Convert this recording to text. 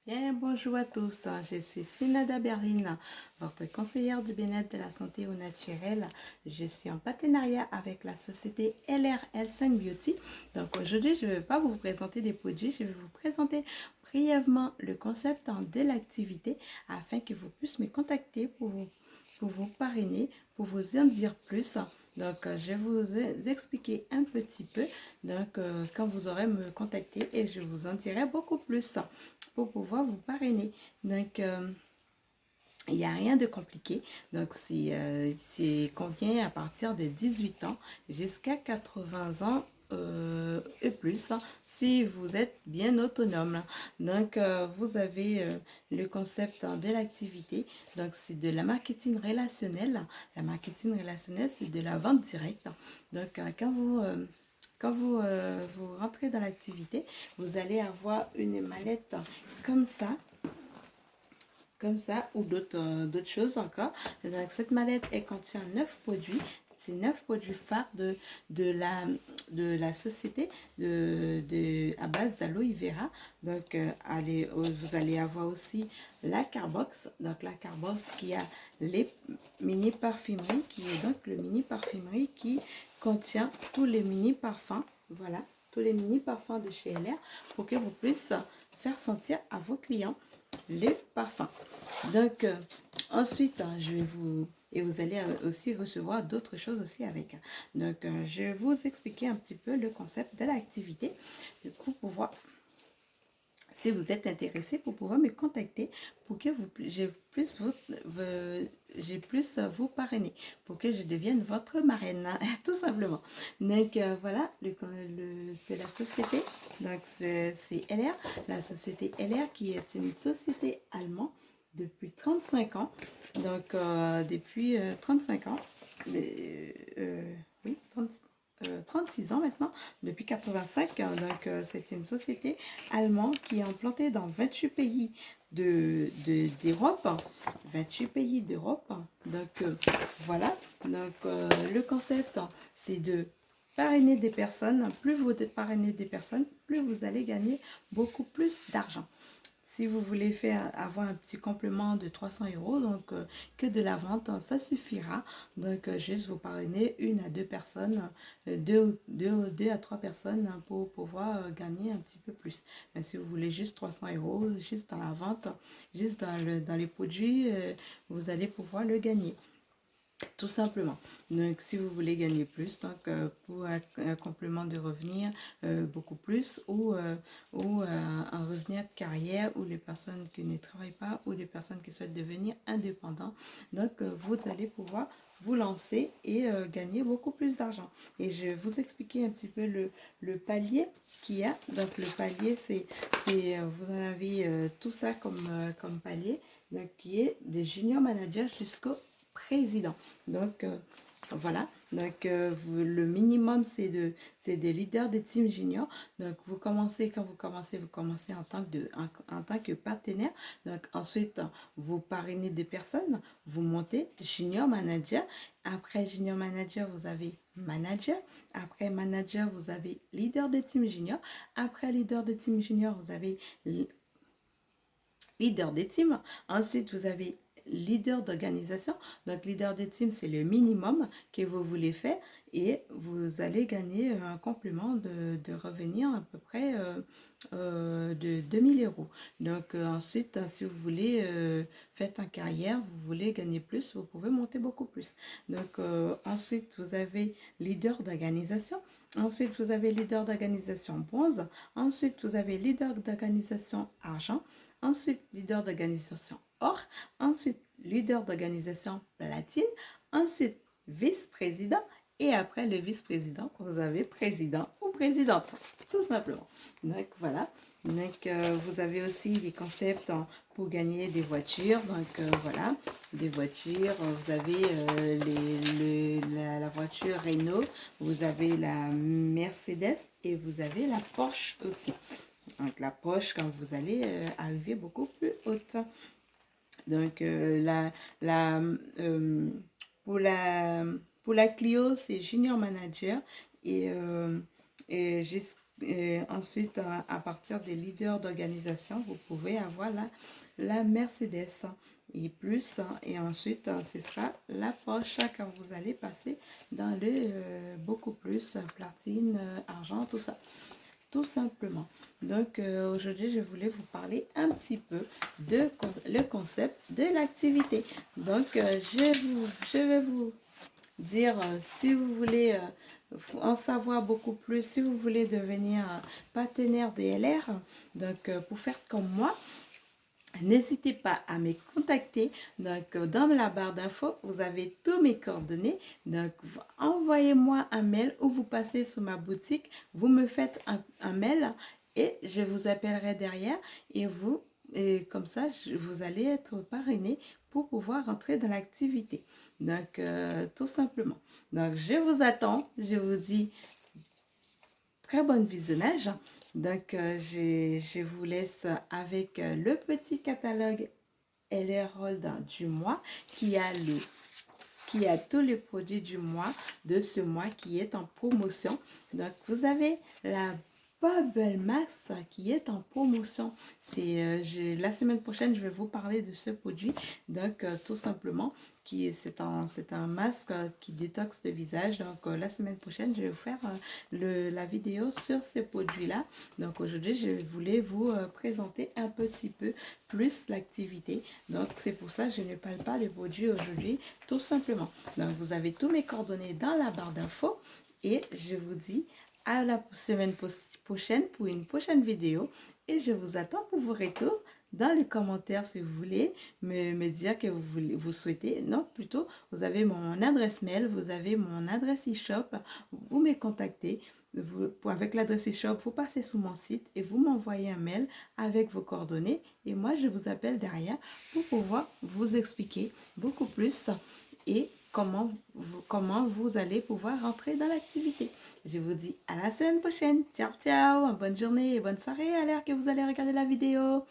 Bien, bonjour à tous, je suis Sinada Berlin, votre conseillère du bien-être de la santé au naturel. Je suis en partenariat avec la société LRL 5 Beauty. Donc aujourd'hui, je ne vais pas vous présenter des produits, je vais vous présenter brièvement le concept de l'activité afin que vous puissiez me contacter pour vous parrainer, pour vous en dire plus. Donc, je vais vous expliquer un petit peu. Donc, quand vous aurez me contacter et je vous en dirai beaucoup plus pour pouvoir vous parrainer. Donc, il n'y a rien de compliqué. Donc, c'est convient à partir de 18 ans jusqu'à 80 ans et plus, si vous êtes bien autonome. Donc, vous avez le concept de l'activité. Donc, c'est de la marketing relationnel. La marketing relationnel, c'est de la vente directe. Donc, vous rentrez dans l'activité, vous allez avoir une mallette comme ça, ou d'autres choses encore. Donc, cette mallette, elle contient 9 produits. C'est 9 produits phares de la société à base d'aloe vera. Donc, vous allez avoir aussi la Carbox. Donc, la Carbox qui a les mini parfumeries, qui est donc le mini parfumerie qui contient tous les mini parfums. Voilà, tous les mini parfums de chez LR pour que vous puissiez faire sentir à vos clients les parfums. Donc, ensuite, je vais vous... Et vous allez aussi recevoir d'autres choses aussi avec. Donc, je vais vous expliquer un petit peu le concept de l'activité. Du coup, pour voir si vous êtes intéressé, pour pouvoir me contacter pour que j'ai plus vous parrainer, pour que je devienne votre marraine, tout simplement. Donc voilà, c'est la société, donc c'est LR, la société LR qui est une société allemande depuis 35 ans. Donc depuis 35 ans, oui, 36 ans maintenant, depuis 85. Donc, c'est une société allemande qui est implantée dans 28 pays d'Europe. 28 pays d'Europe. Donc, voilà. Donc, le concept, c'est de parrainer des personnes. Plus vous parrainez des personnes, plus vous allez gagner beaucoup plus d'argent. Si vous voulez avoir un petit complément de 300 euros, donc que de la vente, ça suffira. Donc, juste vous parrainer une à deux personnes, deux à trois personnes pour pouvoir gagner un petit peu plus. Mais si vous voulez juste 300 euros, juste dans la vente, juste dans les produits, vous allez pouvoir le gagner. Tout simplement. Donc, si vous voulez gagner plus, donc pour un complément de revenu beaucoup plus, ou un revenu de carrière, ou les personnes qui ne travaillent pas, ou les personnes qui souhaitent devenir indépendants, donc vous allez pouvoir vous lancer et gagner beaucoup plus d'argent. Et je vais vous expliquer un petit peu le palier qu'il y a. Donc, le palier, vous en avez tout ça comme palier, donc qui est de junior manager jusqu'au président. Donc, voilà. Donc, le minimum, c'est des leaders de team junior. Donc, quand vous commencez en tant que partenaire. Donc, ensuite, vous parrainez des personnes, vous montez junior manager. Après junior manager, vous avez manager. Après manager, vous avez leader de team junior. Après leader de team junior, vous avez leader de team. Ensuite, vous avez leader d'organisation. Donc, leader de team, c'est le minimum que vous voulez faire et vous allez gagner un complément de revenir à peu près de 2000 euros. Donc, ensuite, si vous voulez faire en carrière, vous voulez gagner plus, vous pouvez monter beaucoup plus. Donc, ensuite, vous avez leader d'organisation. Ensuite, vous avez leader d'organisation bronze. Ensuite, vous avez leader d'organisation argent. Ensuite, leader d'organisation or. Ensuite, leader d'organisation platine. Ensuite, vice-président. Et après le vice-président, vous avez président ou présidente, tout simplement. Donc, voilà. Donc, vous avez aussi des concepts pour gagner des voitures. Donc, voilà, des voitures. Vous avez la voiture Renault, vous avez la Mercedes et vous avez la Porsche aussi. Donc, la Porsche, quand vous allez arriver beaucoup plus haute. Donc, pour pour la Clio, c'est Junior Manager et Et ensuite, à partir des leaders d'organisation, vous pouvez avoir la Mercedes et plus. Et ensuite, ce sera la Porsche quand vous allez passer dans le beaucoup plus platine, argent, tout ça. Tout simplement. Donc, aujourd'hui, je voulais vous parler un petit peu de le concept de l'activité. Donc, je vais vous dire si vous voulez en savoir beaucoup plus, si vous voulez devenir partenaire DLR, donc pour faire comme moi, n'hésitez pas à me contacter. Donc, dans la barre d'infos, vous avez tous mes coordonnées. Donc, envoyez-moi un mail ou vous passez sur ma boutique, vous me faites un mail et je vous appellerai derrière et comme ça, vous allez être parrainé pour pouvoir rentrer dans l'activité. Donc, tout simplement. Donc, je vous attends. Je vous dis très bon visionnage. Donc, je vous laisse avec le petit catalogue LR du mois qui a tous les produits du mois, de ce mois qui est en promotion. Donc, vous avez la Bubble Max qui est en promotion. La semaine prochaine, je vais vous parler de ce produit. Donc, tout simplement, c'est un masque qui détoxe le visage. Donc, la semaine prochaine, je vais vous faire la vidéo sur ce produit-là. Donc, aujourd'hui, je voulais vous présenter un petit peu plus l'activité. Donc, c'est pour ça que je ne parle pas des produits aujourd'hui, tout simplement. Donc, vous avez tous mes coordonnées dans la barre d'infos et je vous dis à la semaine prochaine pour une prochaine vidéo et je vous attends pour vos retours dans les commentaires si vous voulez me dire que vous souhaitez. Non, plutôt, vous avez mon adresse mail, vous avez mon adresse e-shop, vous me contactez. Avec l'adresse e-shop, vous passez sur mon site et vous m'envoyez un mail avec vos coordonnées et moi je vous appelle derrière pour pouvoir vous expliquer beaucoup plus et comment vous allez pouvoir rentrer dans l'activité. Je vous dis à la semaine prochaine. Ciao, ciao. Bonne journée et bonne soirée à l'heure que vous allez regarder la vidéo.